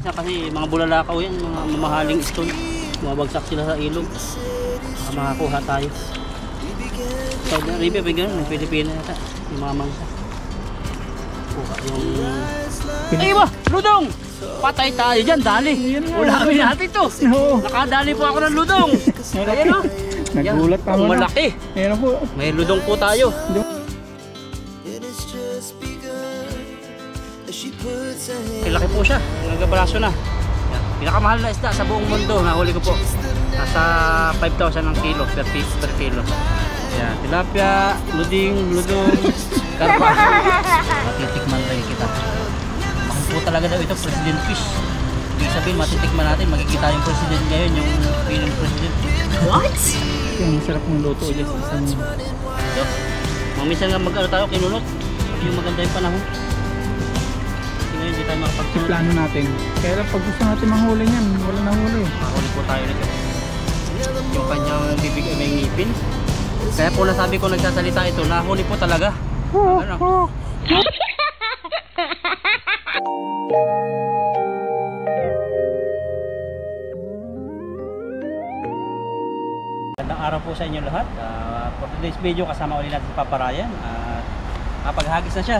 niya kasi mga bulalakaw yan, mga mamahaling stone. Bumabagsak sila sa ilog. Makakuha tayo. Saudi Arabia, bigyan ng Pilipina yata. Yung mga mangsa. Kuha yung... Ay ba! Ludong! Patay tayo dyan, dali! Ulamin natin to! Nakadali po ako ng ludong! Ayan o! Nagulat pa mo. Malaki! Ayan po. May ludong po tayo. Laki po siya. Nagabraso na. Pinakamahal na isda sa buong mundo. Nahuli ko po. Nasa 5,000 ang kilo per kilo. Yan. Tilapia, luding, ludong, karpa. Matitikman rin kita. Mahal po talaga daw ito, President Fish. Ibig sabihin, matitikman natin. Makikita yung President ngayon, yung Philippine President. What? Yung sarap ng luto dyan sa isang... So, mamisan nga mag-ano tayo, kinunot. Yung maganda yung panahon. Kasi ngayon, hindi tayo makapagsunod. Plano natin. Kaya lang pag gusto natin manghuli niyan, wala na huli. Mahuli po tayo nito. Yung kanyang bibig ay may ngipin. Kaya po nasabi ko nagsasalita ito, nahuli po talaga. Ano? Magandang araw po sa inyo lahat. For today's video, kasama ulit natin si Papa Ryan. Napaghagis na siya.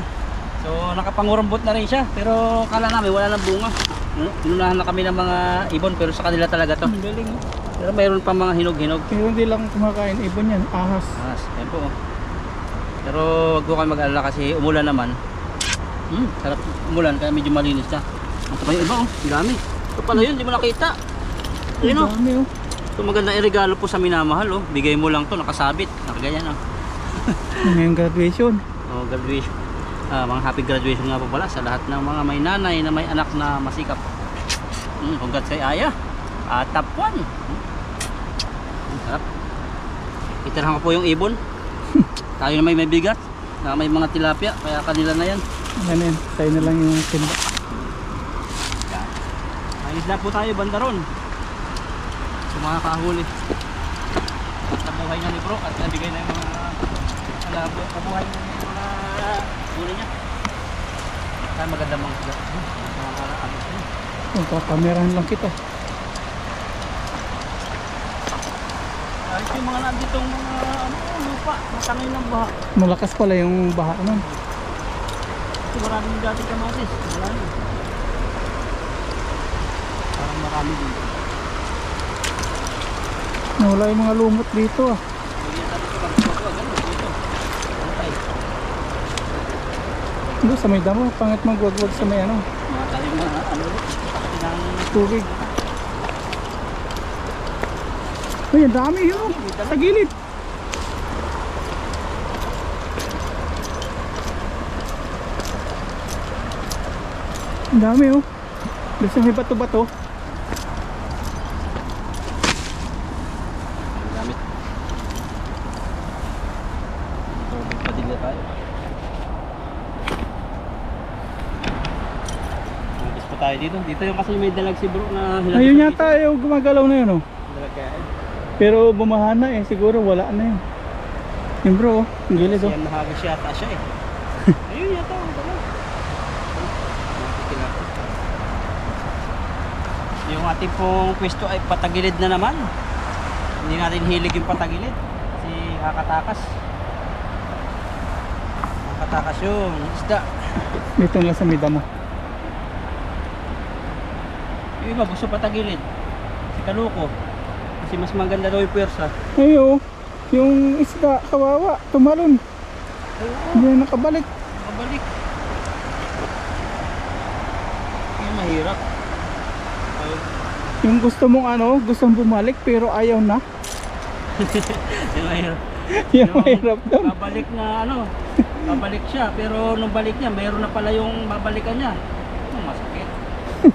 So nakapangurambot na rin siya. Pero kala namin wala nang bunga. Inunahan na kami ng mga ibon, pero sa kanila talaga to. Galing. Pero mayroon pa mga hinog-hinog. Pero hindi lang kumakain ibon yan, ahas. Ahas, yan po. Pero wag po kayo mag-alala kasi umulan naman. Sarap umulan kaya medyo malinis siya. Ito pa yung iba oh, ang dami. Ito pala yun, hindi mo nakita. Ayun oh. Dami oh. Ito maganda regalo po sa minamahal oh. Bigay mo lang to, nakasabit. Nakaganyan oh. Ngayong graduation. Oh, graduation. Mga happy graduation nga po pala sa lahat ng mga may nanay na may anak na masikap. Congrats kay Aya. Top 1. Sarap. Itirahan ko po yung ibon. Tayo na may bigat. May mga tilapia. Kaya kanila na yan. Yan. Tayo na lang yung timba. Ayos na po tayo bandaron. So mga kahuli. Nabuhay na ni bro. At nabigay na yung mga kabuhay na yung mga huli niya. Kaya maganda mga isda. Kamerahan lang kita. Ayos yung mga nanditong mga lupa. Matangin ng baha. Malakas pala yung baha nun. Ito maraming dati kamatis. Marami. Parang marami dito. Nawala yung mga lumot dito ah. Hindi na dati kamatis. Dito. Antay. Doon sa may damo, pangit magwagwag sa may ano. Mga talim na Tubig. Uy, ang dami yun. Sa gilid. Ang dami oh. Gusto may bato-bato. Ang gamit. Padilya tayo. Nagis pa tayo dito. Dito yung kasi may dalag si bro na hilang. Ayun yata yung gumagalaw na yun oh. Dalag kaya eh. Pero bumaha na eh, siguro wala na yun. Yung bro, ang gilid oh. Yan nahagis yata siya eh. Ayun yata, wala. Yung ating pong pwesto ay patagilid na naman. Hindi natin hilig yung patagilid kasi kakatakas. Kakatakas yung isda. Dito lang sa may damo. Yung iba gusto patagilid. Si Kaluko. Kasi mas maganda daw yung pwersa. Ay oh, yung isda, kawawa, tumalon. Hindi na nakabalik. Nakabalik. Yung mahirap. Yung gusto mong ano, gustong bumalik pero ayaw na. Yung mahirap. Yung mahirap doon. Babalik na ano, babalik siya. Pero nung balik niya, mayroon na pala yung babalikan niya. Masakit.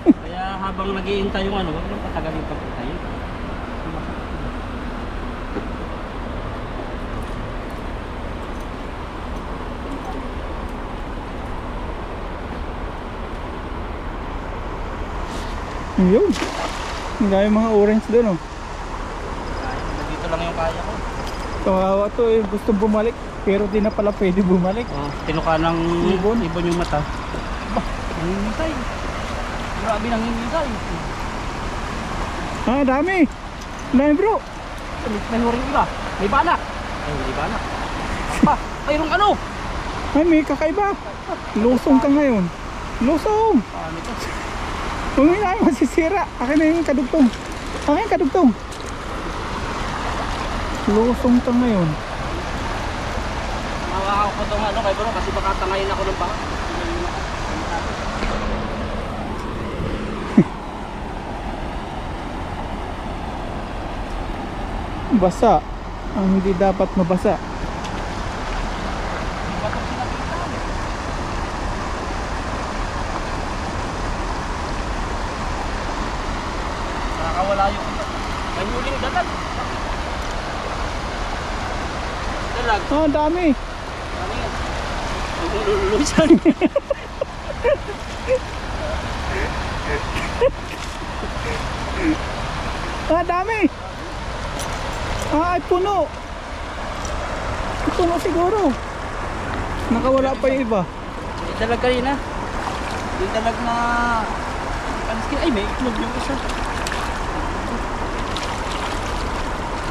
Kaya habang nag-iintay yung ano, huwag nang patagal yung pagkitayin. Yun. Ang dami mga orange doon oh. Dito lang yung kaya ko. Kawawa to eh, gusto bumalik pero di na pala pwede bumalik. Tinuka ng ibon yung mata. Bah, nangimitay. Grabe nang hinigay. Ah, dami. Dami bro. May huring iba. May banak. Ay, may banak. Pa, mayroong ano? Ay, may kakaiba. Lusong ka ngayon. Lusong. Paano ito? Huwag mo na masisira. Akin na yung kadugtong. Akin yung kadugtong. Lusong ka ngayon. Mawakaw ko itong ano kay bro kasi baka tangayin ako ng baka. Basa. Ang hindi dapat mabasa. Nakakawala yung may huling dalag. Dalag. Oh, dami. Ano yan? Lulusan. Ah, dami. Ah, ay puno. Puno siguro. Nakawala pa yung iba. May dalag kanina. May dalag na paniskin. Ay, may itlog yung isa.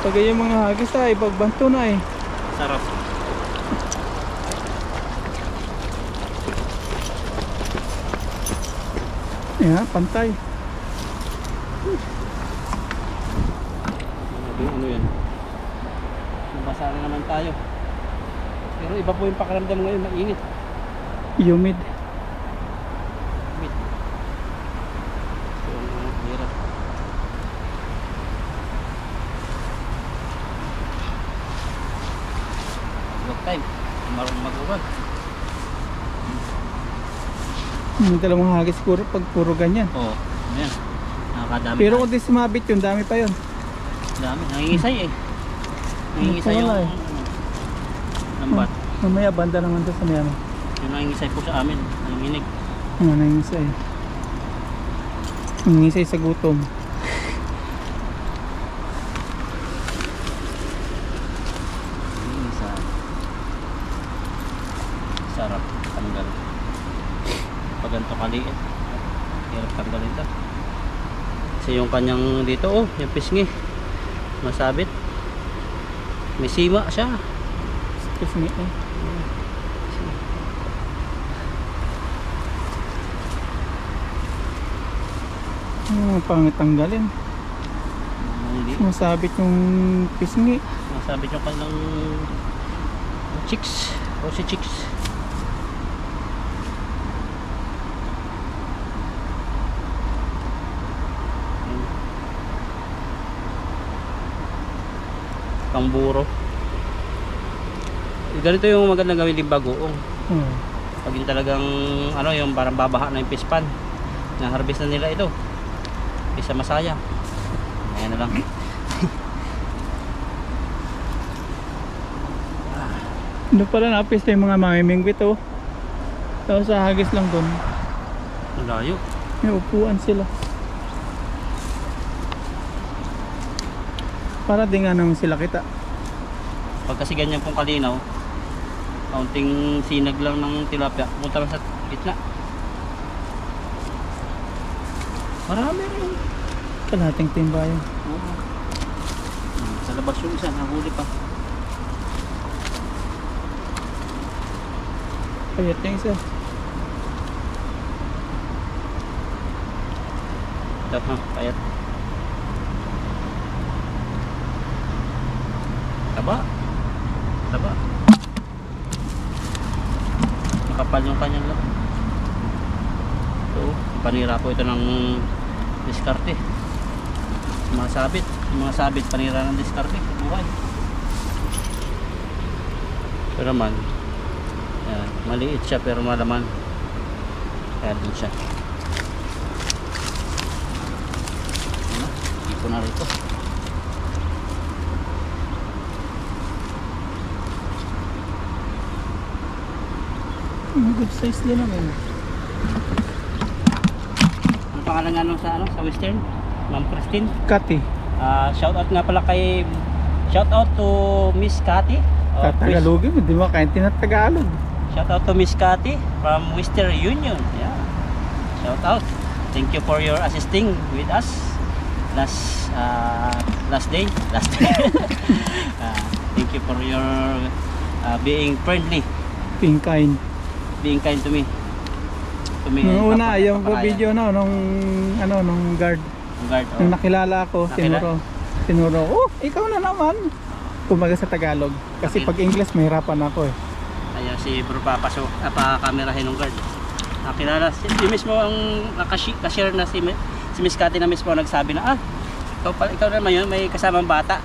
Pag yung mga hagis ay pagbanto na eh. Sarap. Yeah, pantay. Ano yan? Nabasa na naman tayo. Pero iba po yung pakiramdam ngayon, mainit. Humid. Wait. So, hirap. Work time. Marunong mag-urag. Yung dalawang hagis siguro pag puro ganyan. Oo. Ayan. Nakakadami. Pero kung di sumabit yun, dami pa yun. Dami. Nangingisay eh. Nangingisay yung Wala eh. lambat. Mamaya banda naman doon sa may ano. Yung nangingisay po sa amin. Nanginginig. Ano, nangingisay. Nangingisay sa gutom. Nangingisay. Sarap. Tanggal. Pag ganito kaliit. Hirap tanggalin ito. Kasi yung kanyang dito oh. Yung pisngi. Masabit. May sima siya. Excuse me eh. Pangit tanggalin. Hindi. Masabit yung pisngi. Masabit yung kanyang chicks. Rosy chicks. Pamburo. Ganito yung magandang gawin din bagoong. Pag yung talagang ano yung parang babaha na yung pispan, na harvest na nila ito. Isa masaya. Ayan na lang. Doon pala napista yung mga mamimingwit oh. Tapos sa hagis lang doon. Ang layo. May upuan sila. Para di nga naman sila kita. Pag kasi ganyan pong kalinaw, kaunting sinag lang ng tilapia, punta lang sa gitna. Marami rin. Kalahating timbayan. Oo. Sa labas yung isa, nahuli pa. Payat yung isa. Ito ha, payat. Taba. Taba. Makapal yung kanyang lang. Ito, panira po ito ng diskarte. Mga sabit. Yung mga sabit, panira ng diskarte. Buhay. Pero naman, yan, maliit siya pero malaman. Kaya din siya. Ano? Iko na rito. Good size din naman. Ano pangalan nga nung sa, ano, sa Western? Ma'am Christine. Kati. Shout out nga pala kay shout out to Miss Cathy. Tagalogin mo, di ba? Kahit tinatagalog. Shout out to Miss Cathy from Western Union. Yeah. Shout out. thank you for your assisting with us last day. Thank you for your being friendly, Being kind. to me. Nung una, yung video no, nung guard. guard. Nung nakilala ako, Nakilala? tinuro, oh, ikaw na naman. Kumaga sa Tagalog. Kasi pag English, mahirapan ako eh. Ayan si bro papasok, pa-camerahin ng guard. Nakilala, si mismo ang cashier na si Miss Cathy na mismo nagsabi na, ikaw naman yun, may kasamang bata.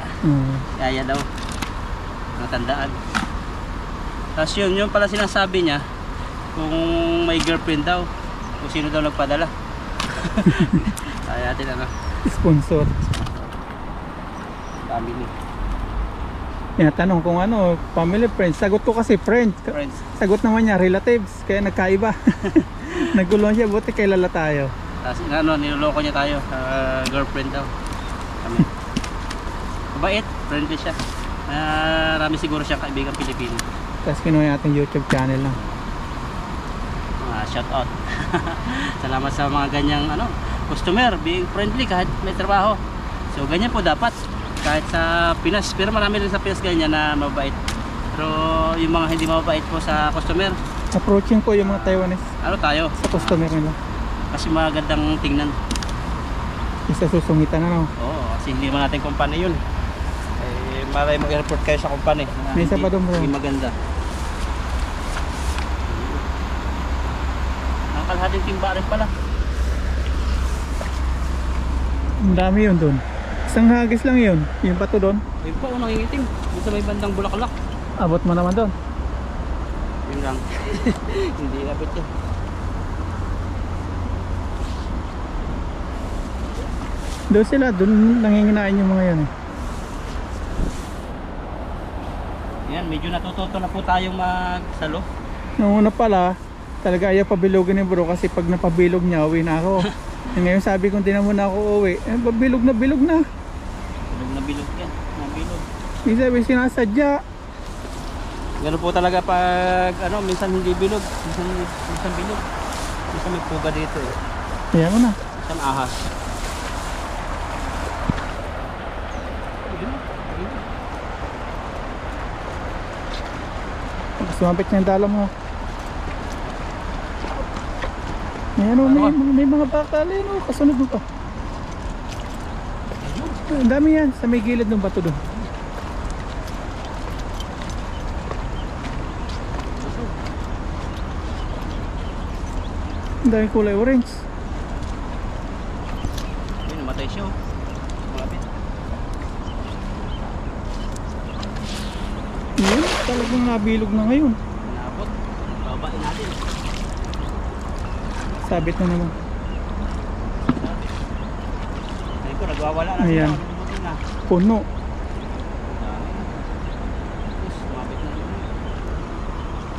Kaya daw, natandaan. Tapos yun pala sinasabi niya, kung may girlfriend daw, kung sino daw nagpadala. Kaya natin Sponsor. family. Tanong kung family, friends. Sagot ko kasi friends. Sagot naman niya, relatives. Kaya nagkaiba. Nagulong siya, buti kailala tayo. Tapos niloloko niya tayo, girlfriend daw. Kami. Mabait, friendly siya. Marami siguro siyang kaibigan Pilipino. Tapos kinuha natin YouTube channel lang. Shout out. Salamat sa mga ganyang customer, being friendly kahit may trabaho. So ganyan po dapat kahit sa Pinas, pero marami rin sa Pinas ganyan na mabait. Pero yung mga hindi mabait po sa customer, Approaching ko yung mga Taiwanese tayo sa customer nila. kasi magandang tingnan. Isa susungitan Oo, kasi hindi man natin kumpanya yun. Malay mo i-report kayo sa kumpanya. May isa pa doon, bro. Hindi maganda. Ang kalahating timba rin pala. Ang dami yun doon. Isang hagis lang yun. Yung bato doon. Ayun pa, unang ingitim. Dito may bandang bulaklak. Abot mo naman doon. Yun lang. Hindi abot yan. Doon sila, doon nanginginain yung mga yan eh. Yan, medyo natututo na po tayong magsalo. Noong una pala, talaga ayaw pabilogin ni bro kasi pag napabilog niya, uwi na ako. Ngayon sabi ko, hindi na muna ako uwi. Bilog na. Bilog na bilog yan. Nabilog. Hindi sabi sinasadya. Ganun po talaga pag minsan hindi bilog, minsan bilog. Minsan may puga dito eh. Kaya mo na. Minsan ahas. Sumapit niya yung dala mo. Ayan may mga bakal yun kasunod mo pa. Ang dami yan, sa may gilid ng bato doon. Ang dami kulay orange. Ayun, namatay siya. Malapit. Yan, talagang nabilog na ngayon. Naabot. Babain natin. Sabit na naman. Ayun ko, nagwawala na Ayan. sila. Nalimutin na. Puno. Dami. Tapos, sumabit na rin.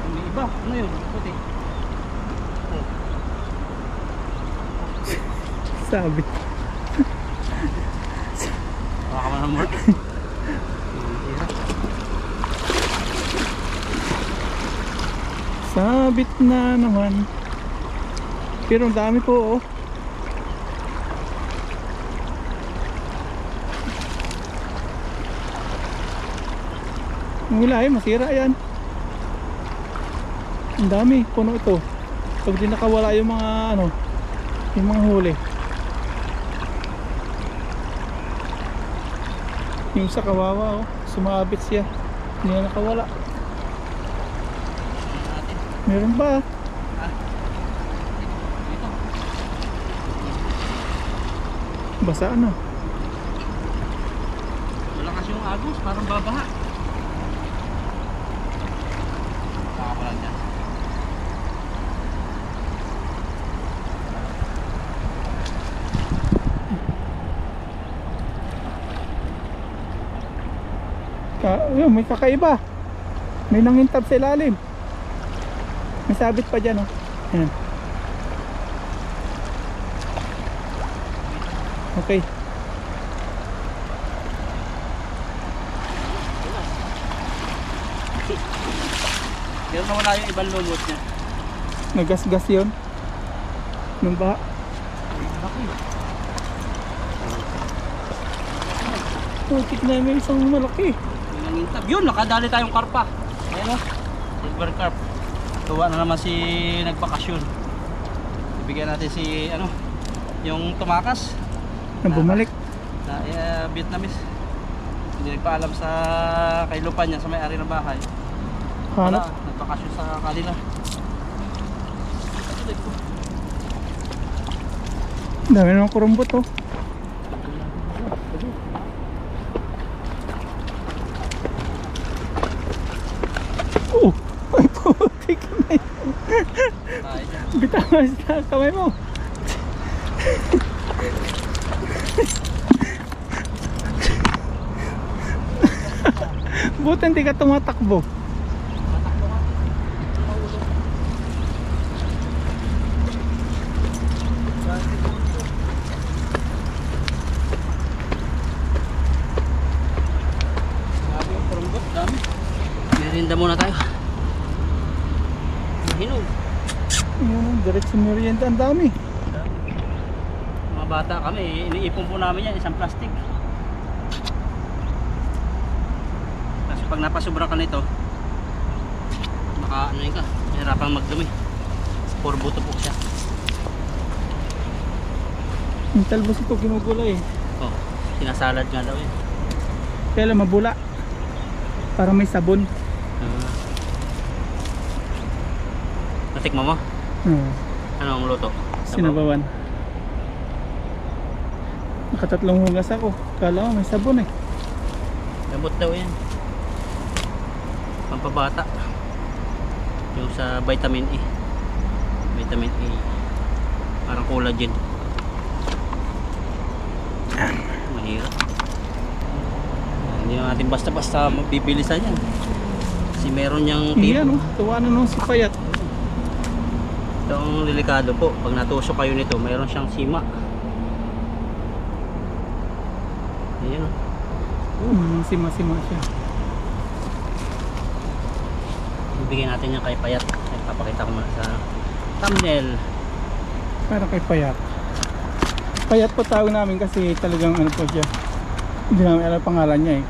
May iba. Ano yun? Puti. Sabit. Baka ka man more. Sabit na naman. Pero ang dami po Ang wala masira yan. Ang dami, puno ito. Pag di nakawala yung mga yung mga huli. Yung sa kawawa sumabit siya. Hindi na nakawala. Meron ba? Basa na. Malakas yung agos, parang babaha. Baka ko lang dyan. Yun, may kakaiba. May nangintab sa ilalim. May sabit pa dyan Ayan. Okay. Pero nawala yung ibang lumot niya. Nagasgas yun. Nung baha. Putik na may isang malaki. Yung nangintab. Yun, nakadali tayong karpa. Ayan o. Silver carp. Tuwa na naman si nagpakasyon. Ibigyan natin si ano, yung tumakas. Na bumalik. Na Vietnamese. Hindi nagpaalam sa kay Lupa niya sa may-ari ng bahay. Hanap. Wala, nagpakasyon sa kanila. Dami naman kurumbot oh. Oh! Ay putik na yun. Bitawan sa kamay mo. Buti hindi ka tumatakbo. Merinda muna tayo. Hinog. Yun, diretso merienda, ang dami. Mga bata kami, iniipon po namin yan, isang plastic. Kasi pag napasubra ka nito, baka ano yun ka, mahirapang magdumi. Puro buto po siya. Yung talbos ito ginugulay eh. Oh, sinasalad nga daw yun. Kaya lang mabula. Para may sabon. Natikmo mo? Ano ang luto? Sinabawan. Nakatatlong hugas ako. Kala ko may sabon eh. Gamot daw yan. Pampabata. Yung sa vitamin E. Vitamin E. Parang collagen. Mahirap. Hindi natin basta-basta mabibilisan yan. Kasi meron niyang Iyan oh. Tuwa na nung sipayat. Ito ang delikado po. Pag natusok kayo nito, mayroon siyang sima. Ayan o. Sima-sima siya. Ibigay natin yung kay Payat. Ay, papakita ko muna sa thumbnail. Para kay Payat. Payat po tawag namin kasi talagang ano po siya. Hindi namin alam pangalan niya eh.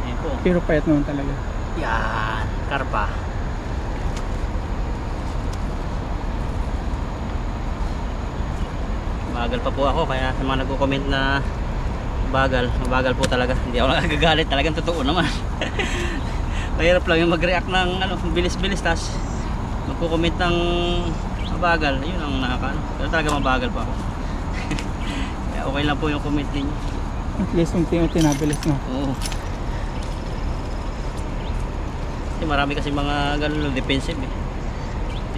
Ayan po. Pero payat naman talaga. Yan. Karpa. Bagal pa po ako, kaya sa mga nagko-comment na mabagal po talaga. Hindi ako nagagalit, talagang totoo naman. Mahirap lang yung mag-react ng ano, bilis-bilis, tas magko-comment ng mabagal, yun ang nakakaano. Pero talaga mabagal pa ako. Kaya okay lang po yung comment din. At least unti-unti nabilis na. Oo. Kasi marami kasi mga ganun defensive eh.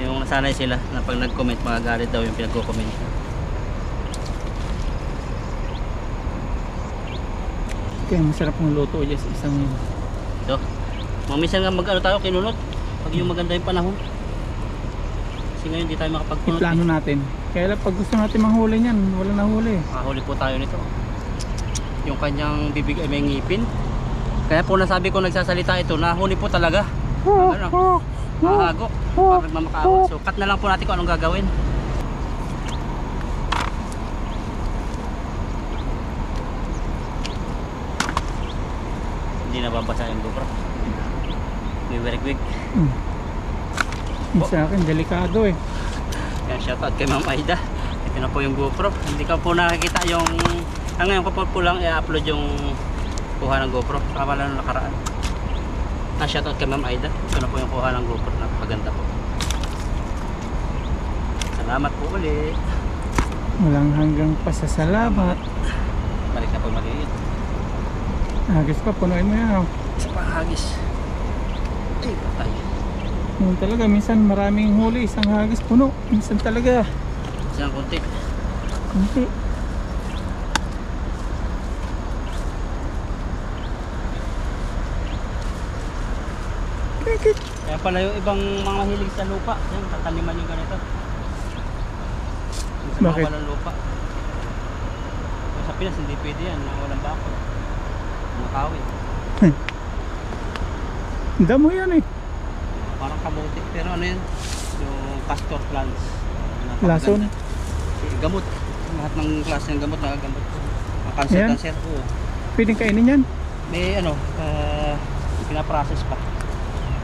Yung nasanay sila na pag nag-comment, magagalit daw yung pinagko-comment. Kaya masarap ng luto dyan sa isang yun. Ito. Mamisan nga mag-ano tayo, kinunot. Pag yung maganda yung panahon. Kasi ngayon di tayo makapagpunot. Iplano natin. Kaya lang pag gusto natin manghuli niyan, wala na huli. Makahuli po tayo nito. Yung kanyang bibig ay may ngipin. Kaya po nasabi ko nagsasalita ito, nahuli po talaga. Ano? Mahagok. Parang nagmamakawak. So cut na lang po natin kung anong gagawin. Hindi nababasa yung GoPro. May werigwig. Yung sa akin, delikado eh. Yan, shoutout kay Ma'am Aida. Ito na po yung GoPro. Hindi ka po nakikita yung... ngayon ko po lang i-upload yung kuha ng GoPro. Kama lang nakaraan. Shoutout kay Ma'am Aida. Ito na po yung kuha ng GoPro. Napakaganda po. Salamat po ulit. Walang hanggang pasasalamat. Balik na po maliit. Hagis pa, punuin mo yan. Oh. Isa pang hagis. Ay, patay. Yun talaga, minsan maraming huli, isang hagis puno. Minsan talaga. Isang kunti. Hindi. Kaya pala yung ibang mga hilig sa lupa, yan, tataniman yung ganito. Yung sa mga Bakit? walang lupa. Yung sa Pinas hindi pwede yan, na walang bakod. Makawin. Ang damo yan eh. Parang kabuti, pero ano yun? Yung castor plants. Lason. Gamot. Lahat ng klase ng gamot nagagamot. Ayan. Cancer po. Pwedeng kainin yan. May ano, pinaprocess pa.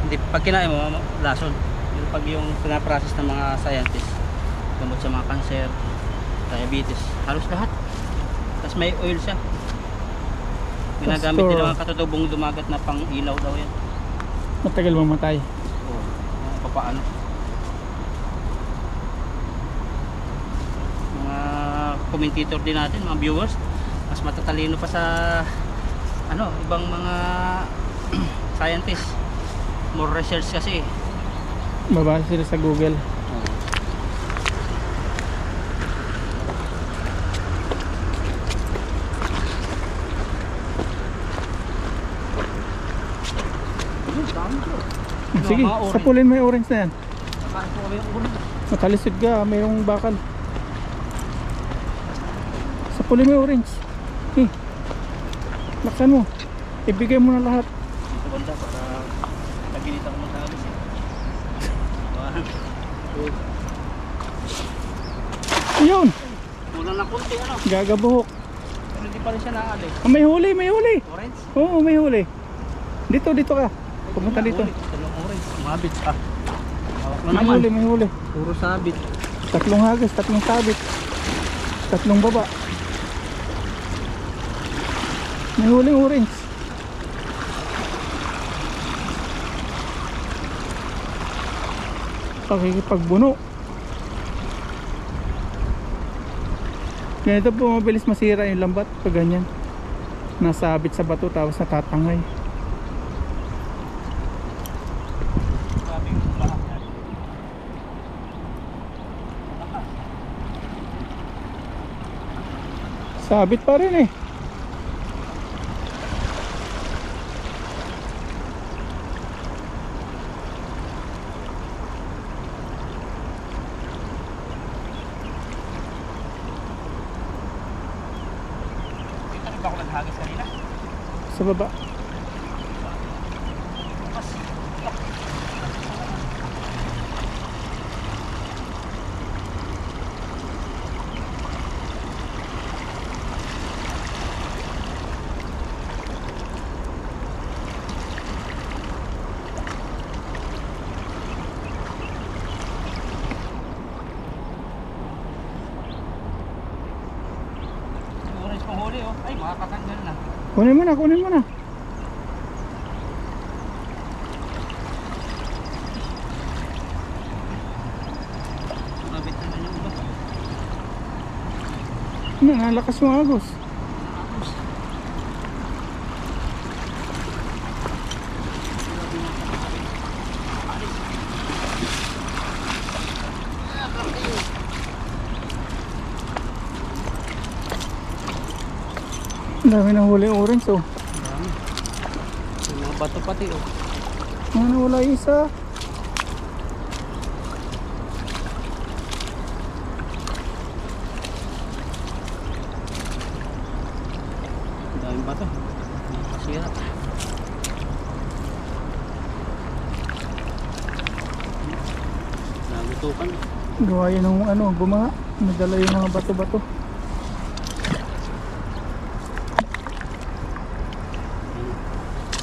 Hindi, pag kinain mo, lason. Yung pag yung pinaprocess ng mga scientists, gamot sa mga cancer, diabetes, halos lahat. Tapos may oil siya. Ginagamit din ng mga katutubong dumagat na pang ilaw daw yan. Matagal mamatay. Oo, papaano. Mga commentator din natin, mga viewers, mas matatalino pa sa ano, ibang mga scientists. More research kasi. Babasa sila sa Google. Sige, sapulin mo yung orange na yan. Nakain po kami yung ulo. Matalisod ka, mayroong bakal. Sapulin mo yung orange. Laksan mo. Ibigay mo na lahat. Dito banda para naginit ako magkagis eh. Ayun, Kulang na konti ano. gagabuhok. Pero hindi pa rin siya naalis. May huli, may huli. Orange? Oo, may huli. Dito ka. Pumunta dito. Talong orange. Mabit pa. Hawak na May naman. huli, may huli. Puro sabit. 3 hagas, 3 sabit. 3 baba. May huli orange. Pakikipagbuno. Ganito po mabilis masira yung lambat pag ganyan. Nasabit sa bato tapos natatangay. Grabe yung lahat yan. Sabit pa rin eh. Dito rin ba ako naghagis kanina? Sa baba. Mas. Orange pang huli oh. Ay, makakatanggal na. Kunin mo na, kunin mo na. Mabit na yung iba. Nalakas yung agos. Ang dami ng huli orange oh. Dami. Yung mga bato pati oh. Ano, wala isa. Ang daming bato. Kasira. Nagutukan. Gawa yun ng ano, bumaha. Nadala yung mga bato-bato.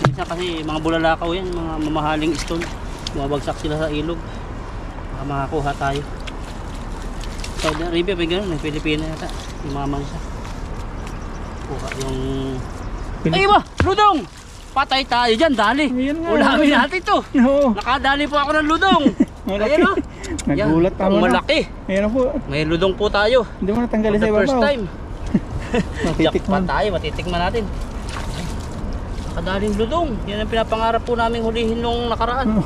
Minsan kasi mga bulalakaw yan, mga mamahaling stone. Bumabagsak sila sa ilog. Baka makakuha tayo. Saudi Arabia may ganun, may Pilipino yata. Yung mga mangsa. Kuha yung... Ay ba! Ludong! Patay tayo dyan, dali! Ayan nga, Ulamin ayan. natin to! Oo. Nakadali po ako ng ludong! Malaki. Ayan o! Nagulat Ang ako na. malaki! Ayan po. May ludong po tayo. Hindi mo natanggalin For sa the first ibabaw. time. Jackpot Matitikman. tayo, matitikman natin. Kadaling ludong. Yan ang pinapangarap po namin hulihin nung nakaraan.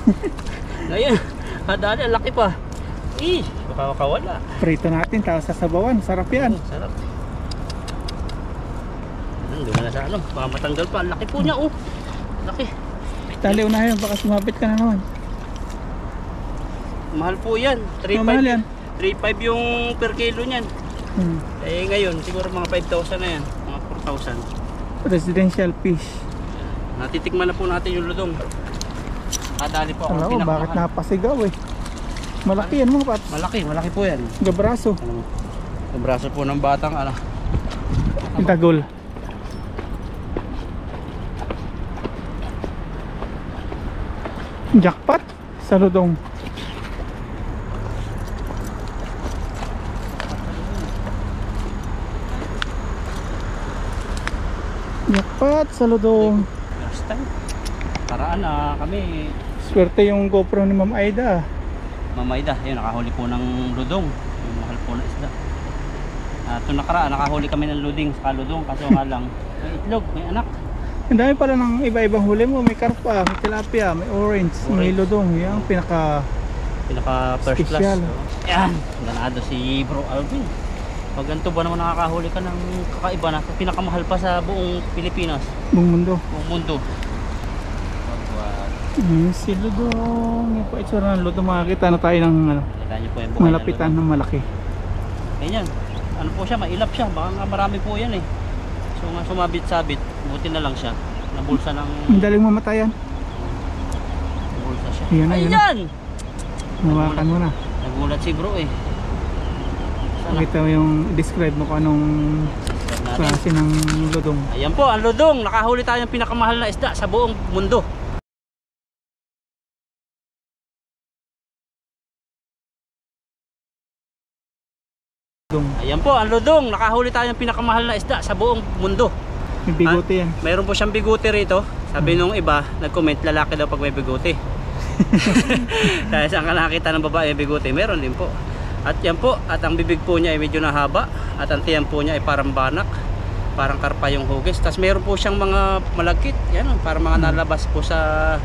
Ngayon, kadali, ang laki pa. Baka makawala. Prito natin, tapos sasabawan. Sarap yan. Sarap. Doon na sa ano, baka matanggal pa. Ang laki po niya, oh. Laki. Tali unahin, baka sumabit ka na naman. Mahal po yan. 3.5 mahal yan. 3.5 yung per kilo niyan. Eh ngayon, siguro mga 5,000 na yan. Mga 4,000. Residential fish. Natitikman na po natin yung ludong. Kadali po ako Alam ang mo, bakit pinakamahal. napasigaw eh. Malaki yan mga paps. Malaki po yan. Gabraso. Alam mo. Yung braso po ng batang ano. Tagol. Jackpot sa Ludong. Jackpot sa Ludong. Last time. Paraan kami. Swerte yung GoPro ni Ma'am Aida. Mamayda, yun nakahuli po ng ludong. Yung mahal po na isda. Ito nakaraan, nakahuli kami ng luding sa ludong. Kaso nga lang, may itlog, may anak. Ang dami pala ng iba-ibang huli mo. May karpa, may tilapia, may orange, may Ludong. Yan, pinaka first class. special. Yan, ganado si Bro Alvin. Pag ganito ba naman nakakahuli ka ng kakaiba na pinakamahal pa sa buong Pilipinas, buong mundo. buong mundo. Si Ludong. Yung pa itsura ng Ludong. Makakita na tayo ng ano, Nakita niyo po yung bukay malapitan ng malaki. Ganyan, ano po siya, mailap siya. Baka nga marami po yan eh. So nga sumabit-sabit, buti na lang siya. Nabulsa ng... Ang daling mamatayan. Nabulsa siya. Yan na, yan na. Ayan! Hawakan mo na. Nagulat si Bro eh. Sana. Pakita mo yung describe mo kung anong Natin. klase ng Ludong. Ayan po, ang ludong. Nakahuli tayo ng pinakamahal na isda sa buong mundo. Ludong. Ayan po, ang ludong. Nakahuli tayo ng pinakamahal na isda sa buong mundo. May bigote yan. Mayroon po siyang bigote rito. Sabi nung iba, nag-comment, lalaki daw pag may bigote. Dahil saan ka nakakita ng babae may bigote, meron din po. At yan po, at ang bibig po niya ay medyo nahaba. At ang tiyan po niya ay parang banak. Parang karpa yung hugis. Tapos meron po siyang mga malagkit. Yan, parang mga nalabas po sa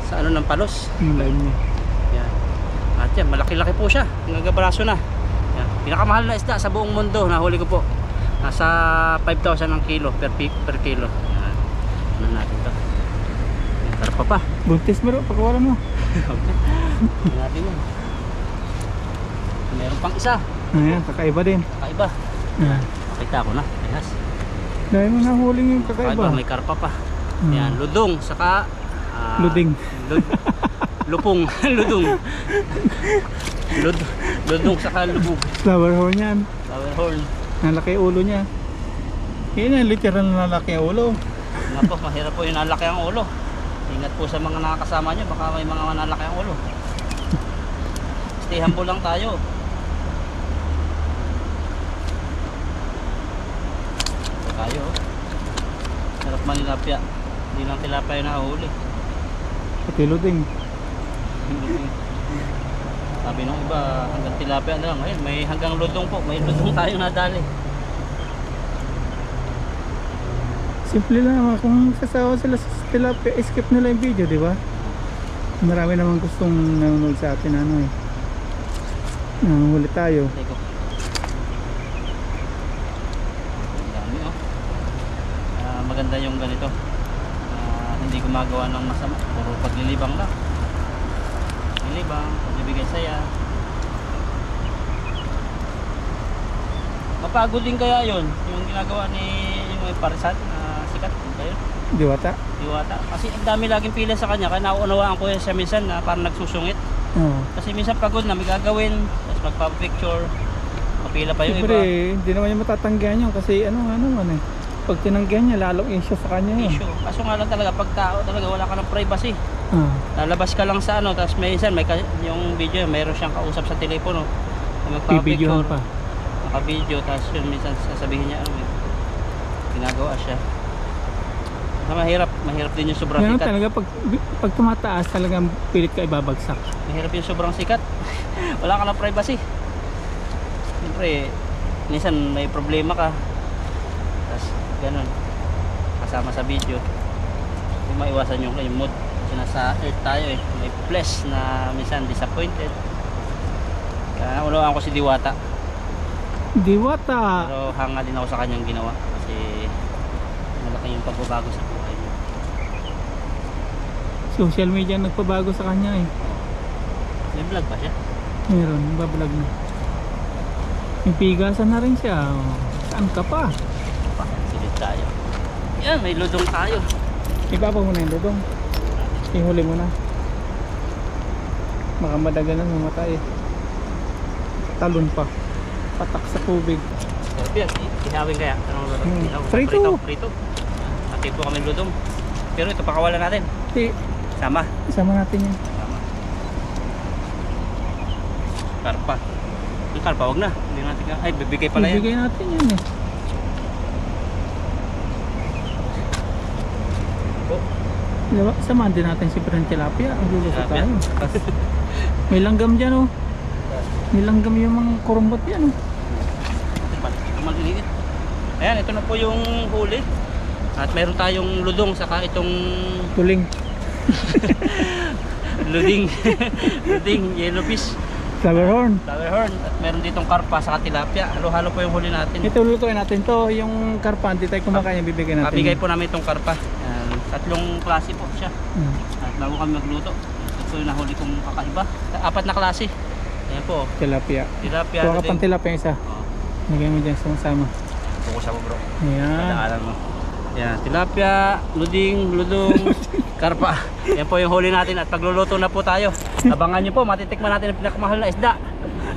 ano ng palos. Yung line niya. Yan. At yan, malaki-laki po siya. Nagabraso na. Yan. Pinakamahal na isda sa buong mundo. Nahuli ko po. Nasa 5,000 ang kilo per kilo. Yan. Ano natin to? May karpa pa. Buntis mo rin, pagkawalan mo. Ano natin yun? Meron pang isa. Ayan, kakaiba din. Kakaiba. Ayan. Pakita ko na. Ayas. Dahil mo nahuling yung kakaiba. May karpa pa. Yan. Ludong. Saka Luding. Lupong. Ludong. Ludong saka lubog. Flower horn yan. Flower horn. Nalaki yung ulo niya. Yan ang literal na nalaki yung ulo. Nga po, mahirap po yung nalaki ang ulo. Ingat po sa mga nakakasama nyo, baka may mga nalaki ang ulo. Stay humble lang tayo. Ito tayo. Sarap manilapya. Hindi lang tilapia yung nakahuli. Pati Luding. Sabi nung iba, hanggang tilapia na lang. Ngayon, may hanggang ludong po. May ludong tayo nadali. Simple lang naman. Kung sasawa sila sa tilapia, skip nila yung video, di ba? Marami naman gustong nanonood sa atin, ano eh. Nanguhuli tayo. Teko. Ang dami oh. Maganda yung ganito. Hindi gumagawa ng masama. Puro paglilibang lang. Paglilibang, pagbibigay saya. Mapagod din kaya yun. Yung ginagawa ni yung may parisan na sikat. Kayo? Diwata. Diwata. Kasi ang dami laging pila sa kanya. Kaya nauunawaan ko yan siya minsan na parang nagsusungit. Oo. Kasi minsan pagod na may gagawin. Tapos magpapapicture. Mapila pa yung Siyempre, iba. hindi naman niya matatanggihan yun kasi ano naman eh. Pag tinanggihan niya, lalong issue sa kanya yun. Issue. Kaso nga lang talaga, pag tao talaga wala ka ng privacy. Ah. Lalabas ka lang sa ano, tapos minsan yung video, mayroon siyang kausap sa telepono. Bibidyohan pa. Naka-video, tapos yun minsan sasabihin niya, ano, ginagawa siya. Mahirap din yung sobrang Yan sikat. talaga, pag tumataas talagang pilit ka ibabagsak. Mahirap yung sobrang sikat. Wala ka ng privacy. Siyempre, minsan may problema ka. Tapos, ganun. Kasama sa video. Kung maiwasan yung mood. Kasi nasa earth tayo eh. May flesh na minsan disappointed. Kaya unawaan ko si Diwata. Diwata! Pero hanga din ako sa kanyang ginawa. Kasi malaki yung pagbabago sa buhay niya. Social media ang nagpabago sa kanya eh. May vlog ba siya? Meron, bablog na. May pigasan na rin siya. Oh. Saan ka pa? Silid tayo. Yan, may ludong tayo. Ibaba mo na yung Ludong. Ihuli mo na. Baka madagalan mamatay. Talon pa. patak sa tubig. Sarap yan. Tinawin kaya. Anong luluto? Prito. Prito. Pati po kami lutong. Pero ito pakawalan natin. Di, Sama. isama natin yan. Sama. Karpa. Yung karpa, wag na. Hindi natin ka. Ay, bibigay pala yan. Bibigay natin yan eh. Oh. Diba? Samahan din natin si Brent Tilapia. Ang luluto Tilapia. tayo. May langgam dyan oh. May langgam yung mga kurumbot yan oh. Ito maliliit. Ayan, ito na po yung huli. At meron tayong ludong saka itong Tuling. luding. Luding, yellow fish, Flowerhorn. flowerhorn. At meron ditong karpa saka tilapia. Halo-halo po yung huli natin. Ito lulutuin natin to. Yung karpa, hindi tayo kumakain, bibigay natin. Mabigay po namin itong karpa. Ayan, tatlong klase po siya. Hmm. At bago kami magluto, ito yung nahuli kong kakaiba. 4 na klase. Ayan po. Tilapia. Tilapia. Kuha ka pang tilapia isa. Oh, Lagay mo dyan sama. buko sa mo bro. Ayan. Padaanan mo. Yan, tilapia, luding, ludong, karpa. Yan po yung huli natin at pagluluto na po tayo. Abangan nyo po, matitikman natin ang pinakamahal na isda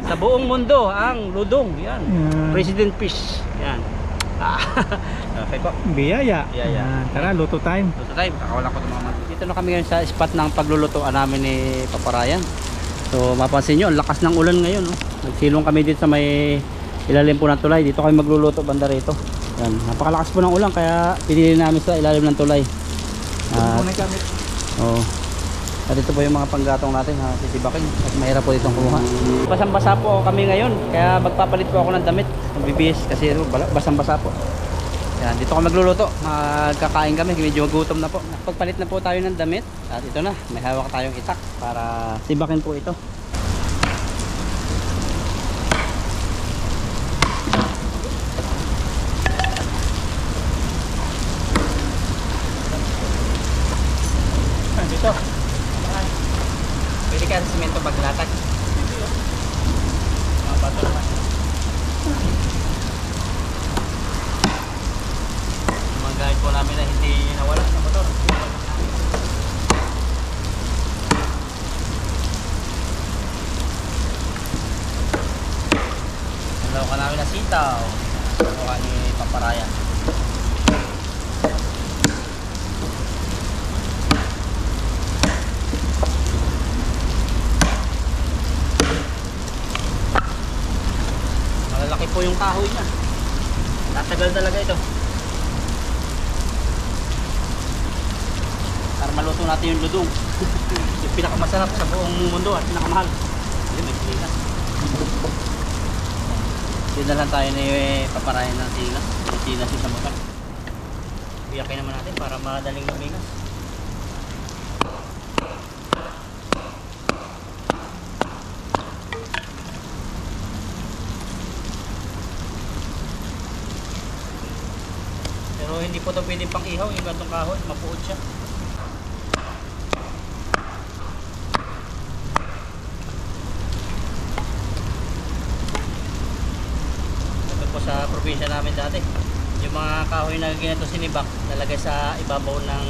sa buong mundo, ang ludong. Yan. Yan. President fish. Yan. Okay po. Biyaya. Biyaya. Ayan. Tara, luto time. Luto tayo, kakawala ko ng mga mantika. Dito na kami ngayon sa spot ng paglulutoan namin ni Papa Ryan. So mapansin nyo, ang lakas ng ulan ngayon. No? Nagsilong kami dito sa may ilalim po ng tulay. Dito kami magluluto banda rito. Yan, napakalakas po ng ulan kaya pinili namin sa ilalim ng tulay. Oh. At ito po yung mga panggatong natin, sisibakin. At mahirap po ditong kumuha. Basang-basa po kami ngayon, kaya magpapalit po ako ng damit. Magbibihis kasi basang-basa po. Yan, dito kami magluluto. Magkakain kami, medyo gutom na po. Pagpalit na po tayo ng damit. At ito na, may hawak tayong itak para sibakin po ito. Dito. Pwede ka sa simento paglatag. Mga bato naman. Mga guide po namin na hindi nawala sa motor. Nalaw ka namin na sitaw. Nalaw ni Papa Ryan. Malaki po yung kahoy niya. Tatagal talaga ito. Para maluto natin yung ludong. Yung pinakamasarap sa buong mundo at pinakamahal. Hindi, may sila. Dinalan tayo ni Paparayan ng sila. May sila siya sa motor. Iyakin naman natin para madaling lumigas. Pero hindi po ito pwedeng pang ihaw, yung gantong kahoy, mapuod siya. Ito po sa probinsya namin dati, yung mga kahoy na ginito sinibak, nalagay sa ibabaw ng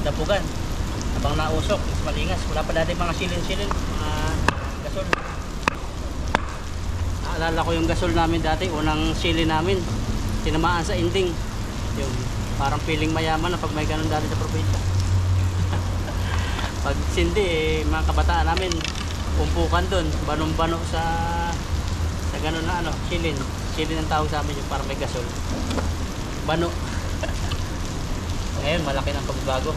dapugan. Habang nausok, mas malingas. Wala pa dati mga silin-silin, mga gasol. Naalala ko yung gasol namin dati, unang silin namin, tinamaan sa ending. Yung parang feeling mayaman na pag may ganun dati sa probinsya. Pag sindi, mga kabataan namin umpukan doon, banong-bano sa ganun na ano, silin ang tawag sa amin, yung parang may gasol, bano. Ngayon malaki ng pagbago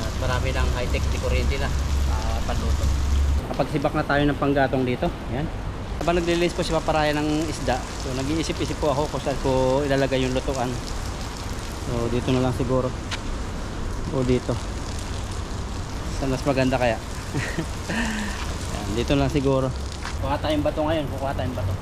at marami ng high-tech di kuryente na panluto. Kapag sibak na tayo ng panggatong dito, yan. Habang naglilinis po si Paparayan ng isda, so nag-iisip-isip po ako kung saan ko ilalagay yung lutuan. So dito na lang siguro. O dito. Saan mas maganda kaya? Yan, dito lang siguro. Kuha tayong bato ngayon. Kukuha tayong bato.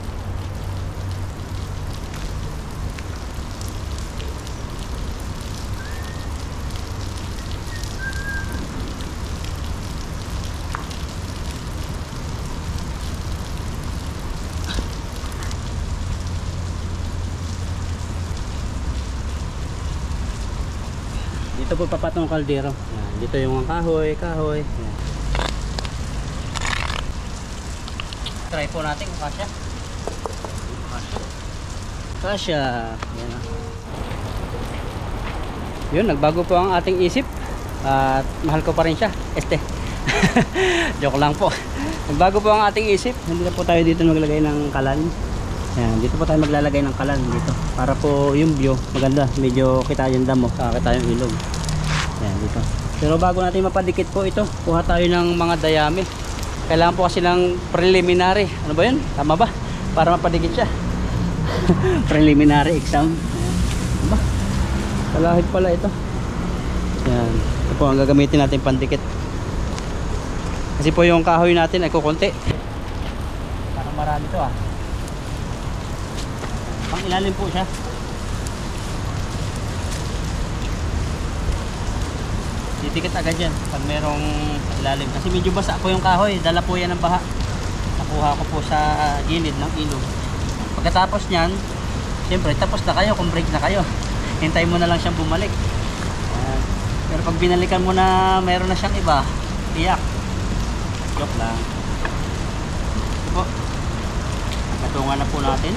Dito po papatong kaldero. Yan, dito yung kahoy. Yan. Try po natin kung kasya. Kasya. Yan na. Yun, nagbago po ang ating isip. At mahal ko pa rin siya. Joke lang po. Nagbago po ang ating isip. Hindi na po tayo dito maglagay ng kalan. Yan, dito po tayo maglalagay ng kalan dito. Para po yung view maganda. Medyo kita yung damo, kita yung ilog. Yan, dito. Pero bago natin mapadikit po ito, kuha tayo ng mga dayami. Kailangan po kasi ng preliminary. Ano ba yun? Tama ba? Para mapadikit siya. Preliminary exam. Ano ba? Kalahit pala ito. Yan. Ito po ang gagamitin natin pandikit. Kasi po yung kahoy natin ay kukunti. Parang marami ito ah. Pang ilalim po siya. Didikit agad yan pag merong ilalim. Kasi medyo basa po yung kahoy. Dala po yan ng baha. Nakuha ko po sa gilid ng ilog. Pagkatapos nyan, siyempre tapos na kayo kung break na kayo. Hintay mo na lang siyang bumalik. Pero pag binalikan mo na mayroon na siyang iba, iyak. Joke lang. Ito po. Gatungan na po natin.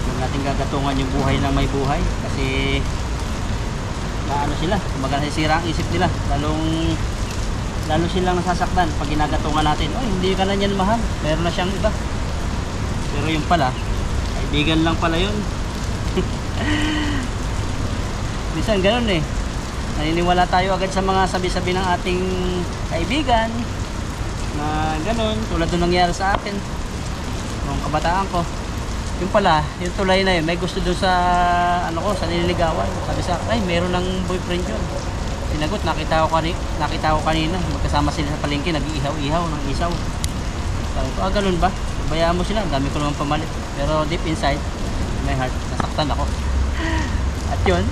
Huwag natin gagatungan yung buhay ng may buhay. Kasi ano sila, kumbaga nasisira ang isip nila. Lalo silang nasasaktan pag ginagatungan natin. Oh, hindi ka na niyan mahal. Meron na siyang iba. Pero yung pala, kaibigan lang pala yun. Minsan ganun eh. Naniniwala tayo agad sa mga sabi-sabi ng ating kaibigan na ganun, tulad nung nangyari sa akin nung kabataan ko. Yung pala, yung tulay na yun, may gusto doon sa ano ko, sa nililigawan. Sabi sa akin, ay meron ng boyfriend yun. Sinagot, nakita ko kanina, magkasama sila sa palengke, nag-iihaw-ihaw ng isaw. Sabi ko, ganun ba? Bayaan mo sila, dami ko naman pamalit. Pero deep inside my heart, nasaktan ako. At yun,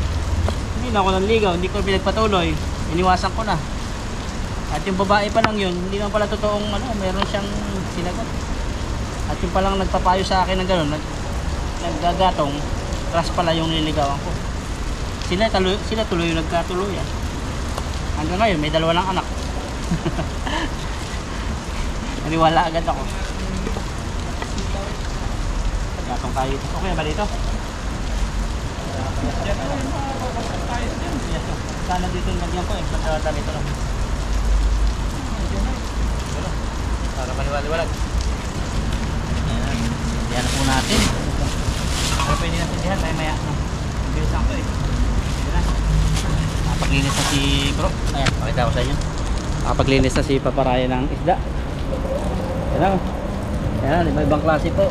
hindi na ako nanligaw, hindi ko pinagpatuloy, iniwasan ko na. At yung babae pa lang yun, hindi naman pala totoong meron siyang sinagot. At yung palang nagpapayo sa akin ng gano'n, naggagatong, crush pala yung nililigawan ko. Sila tuloy yung nagkatuluyan. Hanggang ngayon, may dalawa lang anak. Naniwala agad ako. Gatong tayo ito. Okay ba dito? Sana dito yung lagyan ko eh. Pagkakata dito lang. Para maliwaliwalag. Yan po natin. Pero pwede natin dihan. Maya no? Bilisan ko eh. Nakapaglinis na si bro. Ayan, pakita ko sa inyo. Nakapaglinis na si paparaya ng isda. Yan o. Yan, may ibang klase po.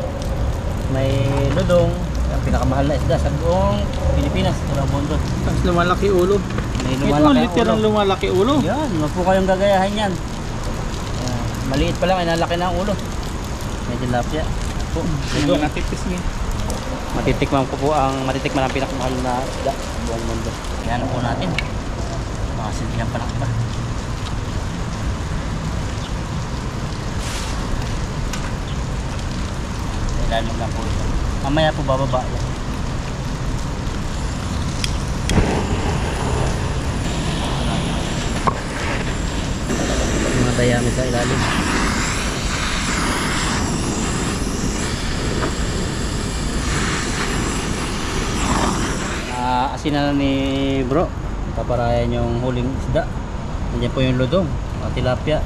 May ludong. Ang pinakamahal na isda sa buong Pilipinas. Sa mundo. Tapos lumalaki ulo. May Ito ang literal lumalaki ulo. Yan, huwag po kayong gagayahin yan. Maliit pa lang, ay nalaki na ang ulo. May tilapia. Ito, natipis niya. Matitikman ang pinakamahal na isda sa buong mundo. Yan po natin. Mga sintihan pa lang iba. Ilalim lang po ito. Mamaya po bababa yan. Mga dayami sa ilalim. Asina na ni bro. Paparayan yung huling isda. Nandiyan po yung ludong, tilapia,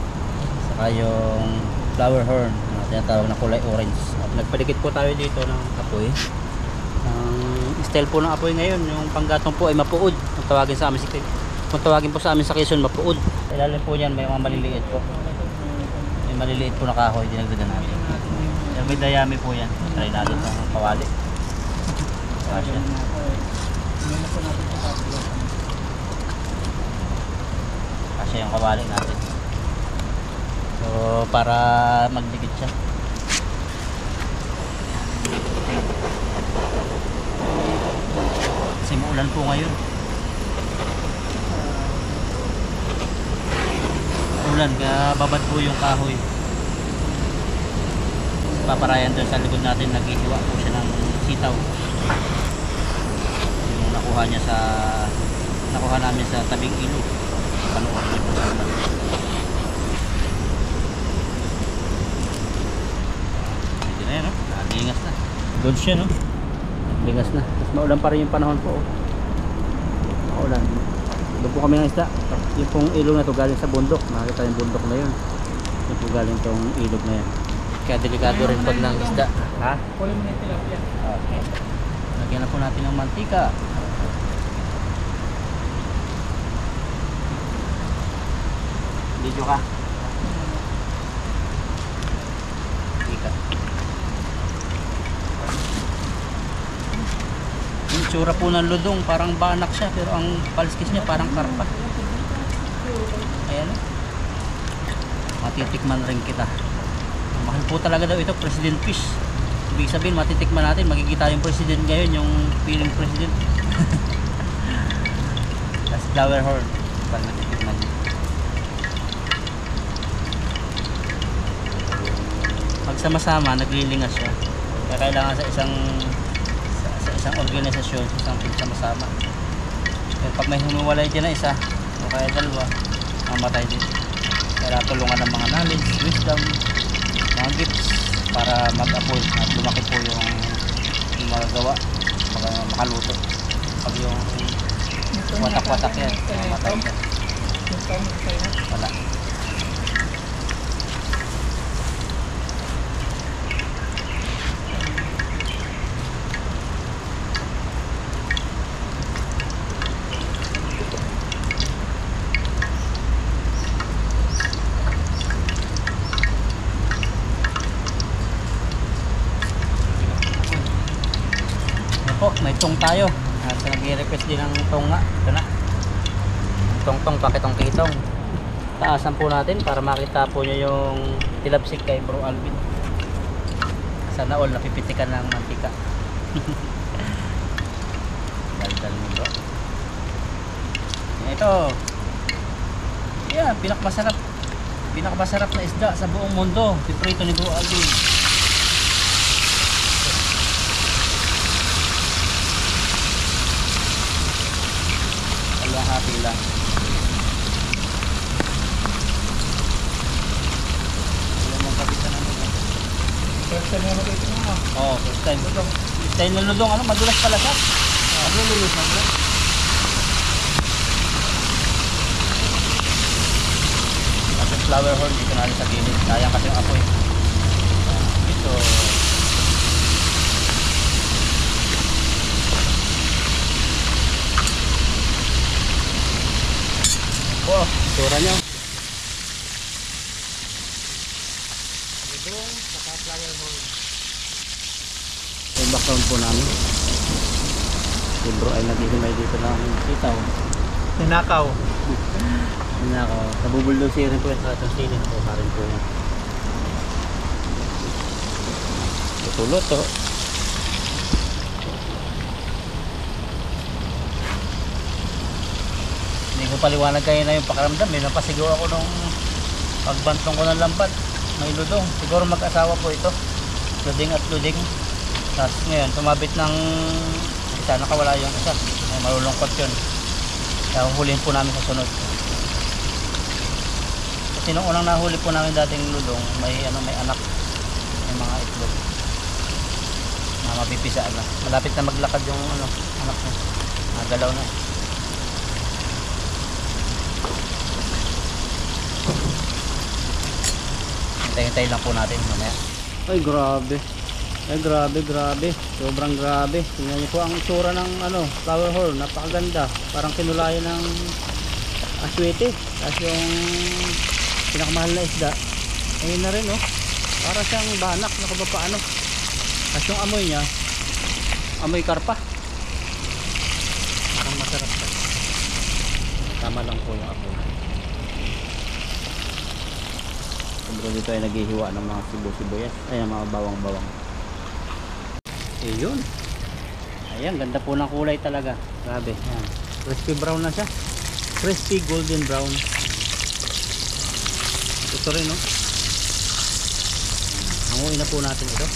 saka yung flower horn na tinatawag na kulay orange. At nagpadikit po tayo dito ng apoy. Ang style po ng apoy ngayon, yung panggatong po ay mapuod. Kung tawagin po sa amin sa Quezon, mapuod. Ilalim po niyan may mga maliliit po. May maliliit po na kahoy, dinagdagan natin. Pero may dayami po yan. Try natin sa kawali. Kasya. Kasi yung kawali natin. So para magdikit siya. Kasi maulan po ngayon. Ulan kaya babad po yung kahoy. Paparayan doon sa likod natin, naghihiwa po siya ng sitaw. Yung nakuha namin sa tabing ilog. Panuot niyo po sana. Pwede na yan, no? Nakagingas na. Good siya, no? lingas na. Tapos maulan pa rin yung panahon po. Maulan. Doon po kami ng isda. Yung pong ilog na to galing sa bundok. Makikita yung bundok na yun. Yung po galing tong ilog na yan. Kaya delikado rin pag ng isda. Ha? Kulim na yung tilapia. Okay. Lagyan na po natin ng mantika. Video ka. Mantika. Yung tsura po ng ludong, parang banak siya. Pero ang paliskis niya parang karpa. Ayan. Matitikman rin kita. Mahal po talaga daw ito, President Fish. Ibig sabihin, matitikman natin, magkikita yung president ngayon, yung feeling president. That's flower horn. Pag matitikman niya. Pag sama-sama, naglilingas siya. Kaya kailangan sa isang organisasyon, sa isang sama-sama. Pero pag may humiwalay din na isa, o kaya dalawa, mamatay din. Kaya tulungan ng mga knowledge, wisdom, mga gifts para mag-apoy at lumaki po yung magagawa, makaluto. Pag yung watak-watak yan, mamatay yan. Wala. Po, may tong tayo. So, nag-request din ng tong nga. Ito na. Tong-tong, pakitong-kitong. Taasan po natin para makita po nyo yung tilapsik kay Bro Alvin. Sana all napipitikan ng mantika. Daldal mo bro. Ito. Yeah, pinakamasarap na isda sa buong mundo. Piprito ni Bro Alvin. Happy lang. Alam mo kapitan ano ba? First time mo dito mo. Oo, first time. First time na ludong, ano, madulas pala siya. Madulas. Kasi flower horn dito natin sa gilid. Sayang kasi yung apoy. Ito. Oh, itsura nyo. Ludong, saka flower horn. Yung background po namin. Si bro ay nag-ihimay dito ng sitaw. Ninakaw. Ninakaw. Nabubuldosin rin po yung sa silin po. Karin po yan. Luto-luto. Hindi ko paliwanag kayo na yung pakaramdam. Napasigaw ako nung pagbantong ko ng lambat. May ludong. Siguro mag-asawa po ito. Luding at luding. Tapos ngayon, tumabit ng isa. Nakawala yung isa. Ay, malulungkot yun. Kaya huhulihin po namin sa sunod. Kasi nung unang nahuli po namin dating ludong, may anak. May mga itlog. Na mapipisaan na. Malapit na maglakad yung anak niya. Nagalaw na. Hintay-hintay lang po natin mamaya. Ay grabe. Ay grabe. Sobrang grabe. Tingnan niyo po ang itsura ng flower horn. Napakaganda. Parang kinulayan ng aswete. Tapos yung pinakamahal na isda. Ayun na rin Para siyang banak na kung paano. Tapos yung amoy niya, amoy karpa. Parang masarap siya. Tama lang po yung amoy. Siguro dito ay naghihiwa ng mga sibo-sibuyas. Ay, mga bawang-bawang. Ayun. Ayan, ganda po ng kulay talaga. Grabe. Ayan. Crispy brown na siya. Crispy golden brown. Ito rin hanguin na po natin ito.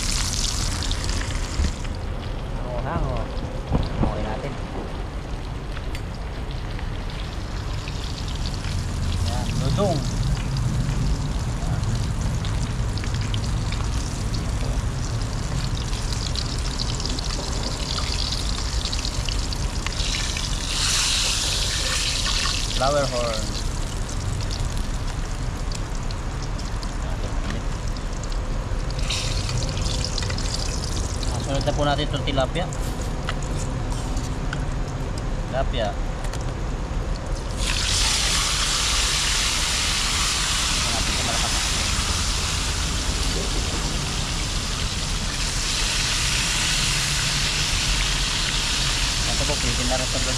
Hanguin natin. Ayan, ludong. flower horn. Sunod na po natin itong tilapia. Tilapia. Hanapin ko malakas. Ito po, pilitin na rin ito bro.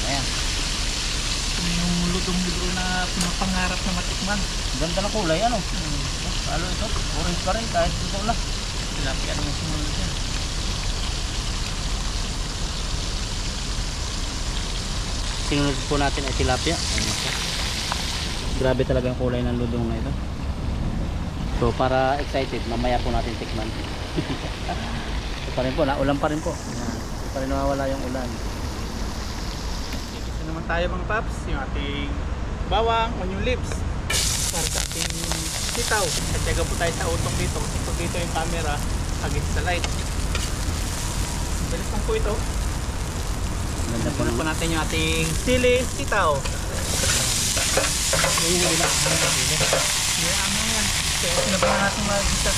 Ayan. Ito yung lutong libro na pinapangarap na matikman. Ganda na kulay, ano? Lalo ito, orange pa rin kahit ito na. Tilapia ano yung sumunod yan. Sinunod po natin ay tilapia. Ayan siya. Grabe talaga yung kulay ng ludong na ito. So para excited, mamaya po natin tikman. Ito pa rin po, naulan pa rin po. Ayan. Ito pa rin nawawala yung ulan. Ito naman tayo mga paps, yung ating bawang, onion leaves para sa ating sitaw. At yaga po tayo sa utong dito kasi pag dito yung camera against the light. Bilis lang po ito. Ganda po Punan po naman. natin yung ating sili sitaw. Yun yung ulan. Hindi ano yan. Kaya sinabayan natin mag-isa.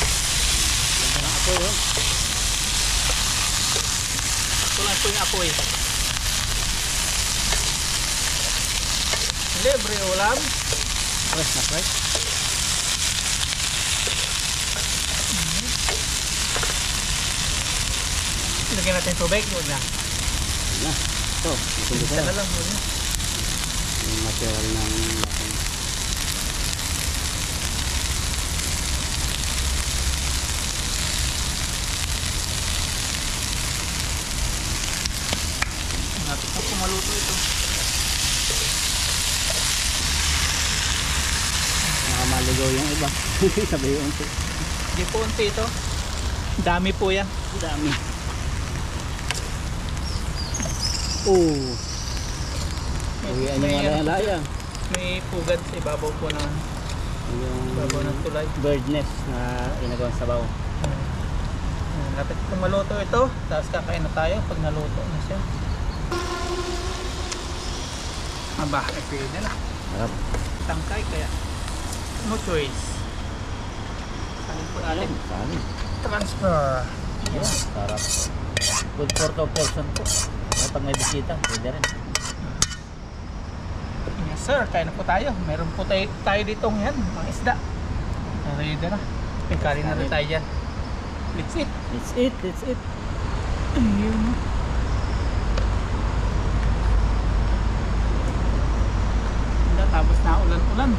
Ganda ng apoy yun. Ito lang po yung apoy. Libre ulam. Fresh na fresh. Ilagyan natin tubig. Huwag na. Ayan na. Ito, ito Isa na lang muna. yung material ng natin. Napit na pumaluto ito. Nakamaligaw yung iba. Sabi yung unti. Hindi po unti ito. Dami po yan. Dami. Oh. Uwian yung alaya-alaya. May pugad sa ibabaw po ng Yung ibabaw ng tulay. bird nest na inagawang sabaw. Lapit kung maluto ito, tapos kakain na tayo pag naluto na siya. Aba, eh pwede na. Sarap. Tangkay kaya. No choice. Kain po natin. Sarap. Transfer. Yeah, sarap. Good for 2 person po. Pag may bisita, pwede rin. Yes sir, kain na po tayo. Meron po tayo ditong yan, mga isda. Ready na. May karin na rin tayo dyan. Let's eat. Let's eat, let's eat. Ayun. Tapos na ulan-ulan.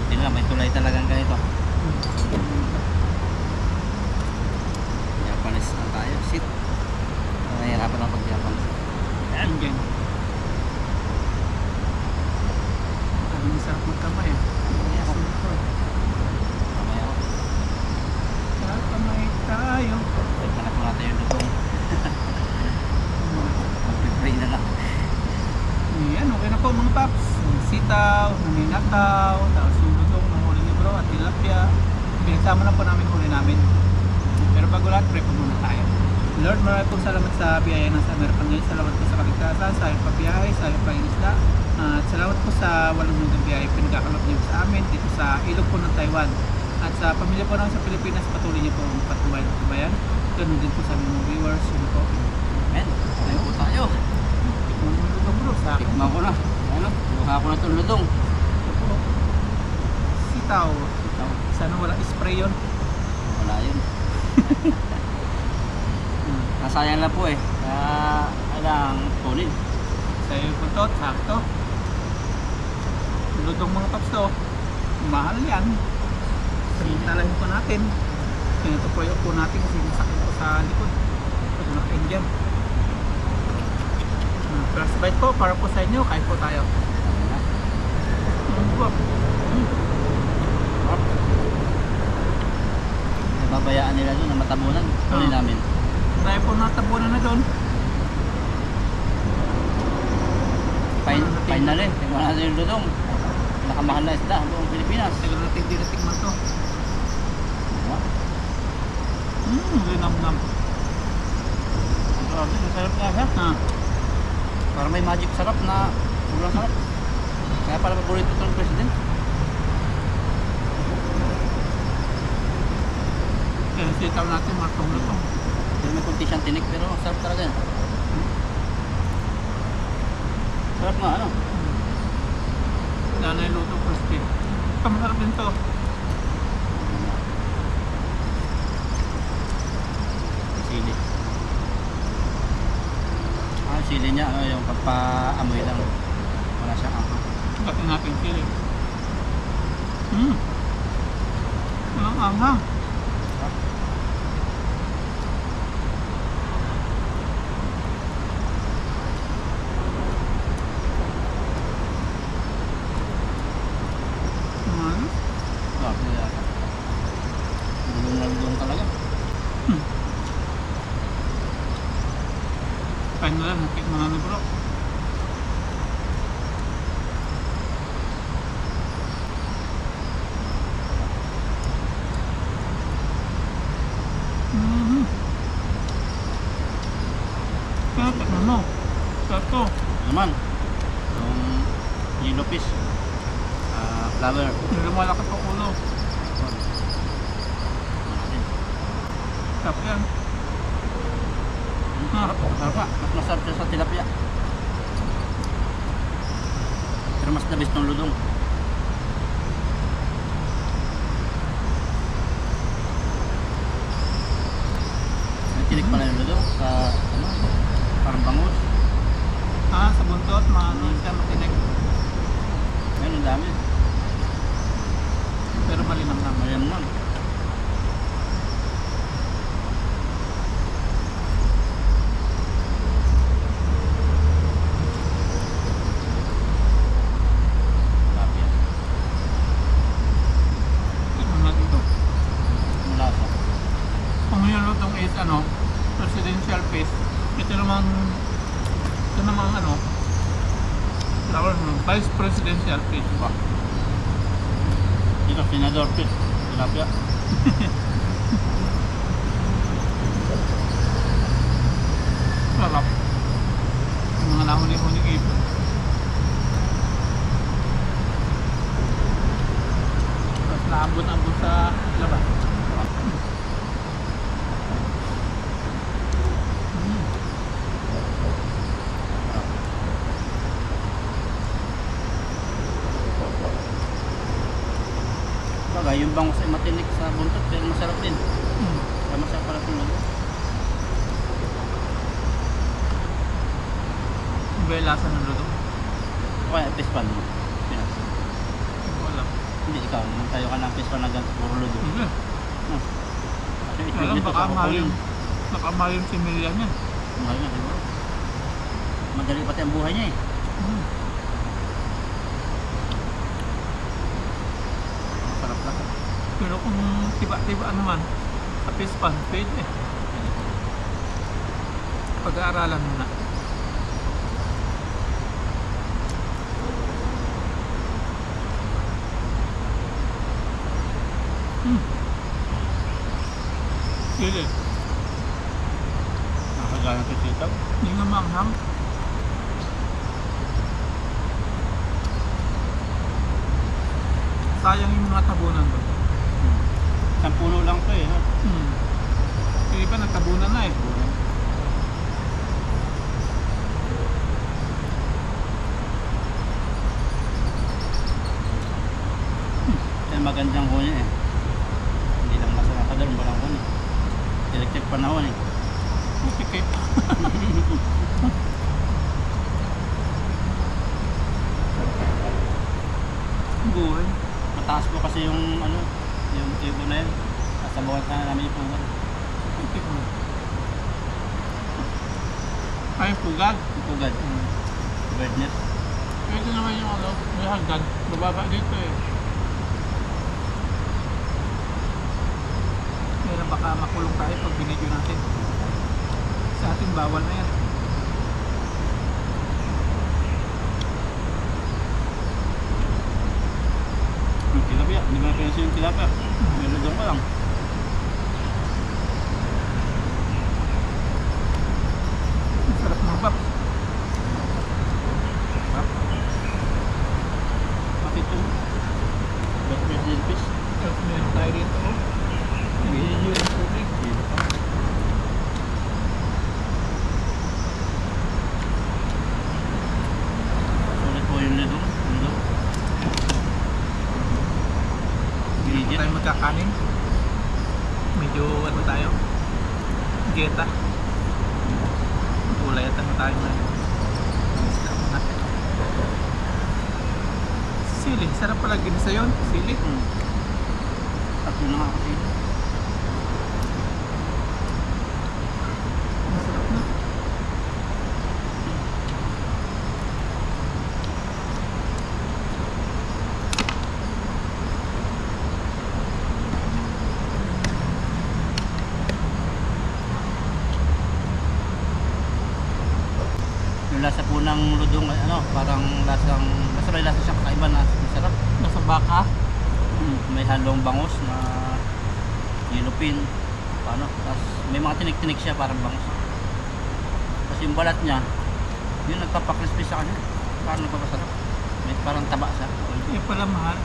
Hindi na, may tulay talagang ganito. Japanese na tayo. Sit. Nahihirapan lang pag-Japanese. Ayan dyan. Ang sarap magkamay ah. Mamaya ako. Mamaya ako. Magkamay tayo. Pagkanak mo natin yung lutong. Mag-pray na lang. Ayan, okay na po mga paps. Sitaw, naninakaw, tapos sulutong ng huli ni bro at tilapia. Pinagsama na po namin huli namin. Pero bago lahat, pray po muna tayo. Lord, maraming pong salamat sa biyaya ng Summer Panginoon. Salamat po sa kaligtasan, sa iyong pabiyahe, sa iyong pangingisda. At salamat po sa walang hanggang biyaya pinagkakalap niyo sa amin dito sa ilog po ng Taiwan. At sa pamilya po namin sa Pilipinas, patuloy niyo po ang patubay ng kabayan. Ganun din po sa aming mga viewers. Yun po. Amen. Tayo po tayo. Tikman mo ito bro sa akin. Tikman ko na. Ano? Luha ko na itong lutong. Ito po. Sitaw. Ito. Sana walang spray yun. Wala yun. Nasayang lang po eh. Kaya kailangang tunin. Sa iyo po to, sakto. Lutong mga paps to. Mahal yan. Sinalahin po natin. Ito po yung po natin kasi masakit po sa likod. Pag nakain dyan. First bite po para po sa inyo. Kain po tayo. Babayaan nila doon na matabunan. Tunin namin. Tayo po natabunan na doon. Final eh. Tingnan natin yung lutong. Nakamahal na isda ang buong Pilipinas. Tagal natin hindi natikman to. Diba? Linam-nam. Grabe, ang sarap nga ha. Ah. Parang may magic sarap na sobrang sarap. Kaya pala paborito ito ng president. Kaya sitaw natin matong-lutong. Pero may kunti siyang tinik pero sarap talaga yan. Sarap nga ano. Nanay luto crispy. Kamasarap din to. Sili. Sili niya yung pagpa-amoy lang. Wala siyang angka. Katin natin sili. Walang anghang. Sarap nila. Gulong na gulong talaga. Kain na lang, nakit mga ni bro. Kaya ano mo? Sato. Naman. Yung yellow fish. Flower. Hindi lumalaki pa ulo. Sarap yan. Sarap. Sarap nga. Mas masarap siya sa tilapia. Pero mas the best ng ludong. May tinik pala yung ludong sa ano, parang bangus. Sa buntot, siya matinik. Ngayon ang dami. Pero malinam-nam. Ayan lang. Tilapia. Tignan natin ito. Mula sa. Kung yung lutong is presidential fish, ito namang tawag mo, vice presidential fish ba? Ito, senador fish. Tilapia. Sarap. Yung mga nahuli-huli ito. Tapos naambon-ambon sa labas. Bagay, yung bangus ay matinik sa buntot pero masarap din. Kaya masarap pala itong luto. Iba yung lasa ng luto. Kaya fish pan mo. Pinas. Wala. Hindi ikaw, naman tayo ka ng fish pan na ganito puro luto. Hindi. Kasi ito Alam, dito baka sa mahal kukunin. yung similya niya. Mahal nga siguro. Madali pati ang buhay niya eh. Masarap lang. Pero kung tiba-tiba naman, sa fish pan, pwede. Pag-aaralan mo na. Sige. Nakakagana sa sitaw. Hindi nga manghang. Sayang yung mga tabunan doon. Isang puno lang to eh. No? Yung iba nagtabunan na eh. Kaya magandang huni eh. Hindi lang masarap ka doon, walang huni. Electric panahon eh. Mutikip. Buhay. Mataas po kasi yung ano, yung tubo na yun. Nasa bawat na namin yung puno. Mutik mo. Ay, pugad. Yung pugad. Bird net. Pwede naman yung may hagdan. Bababa dito eh. Kaya baka makulong tayo pag binidyo natin. Sa atin bawal na yan. kakanin. Medyo ano tayo, dieta. Gulay at ano tayo ngayon. Isda muna. Sili, sarap pala ginisa yun. Sili. Tatlo na nga kasi. Masarap na. Yung lasa po ng ludong, ano, parang lasang, basta may lasa siyang kakaiba na masarap. Nasa baka. May halong bangus na yelupin, paano, tapos may mga tinik-tinik siya parang bangus. Tapos yung balat niya, yun nagpapakrispy sa kanya, parang nagpapasarap. May parang taba siya. Yung pala mahal.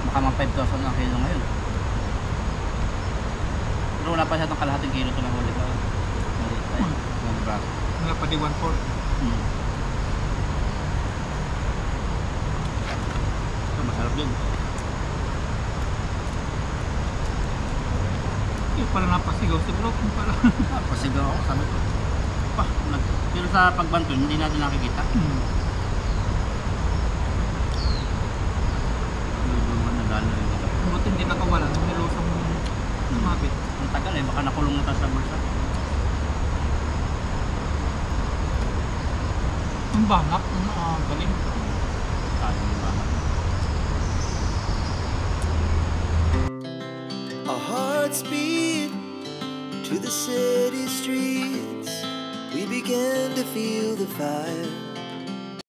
Baka mga 5,000 ang kilo ngayon. Pero wala pa siya ng kalahating kilo ito na huli ko. Mga braso. Wala pa di 1/4. Ito masarap din. Yung pala napasigaw si bro. Yung pala. Pasigaw ako, sabi ko. Pero sa pagbanto, hindi natin nakikita. Buti hindi nakawala. Nilusang sumabit. Ang tagal eh, baka nakulong na tayo sa bulsa. Ang bangak. Galing. Sayang ba? Our hearts beat to the city streets. We began to feel the fire.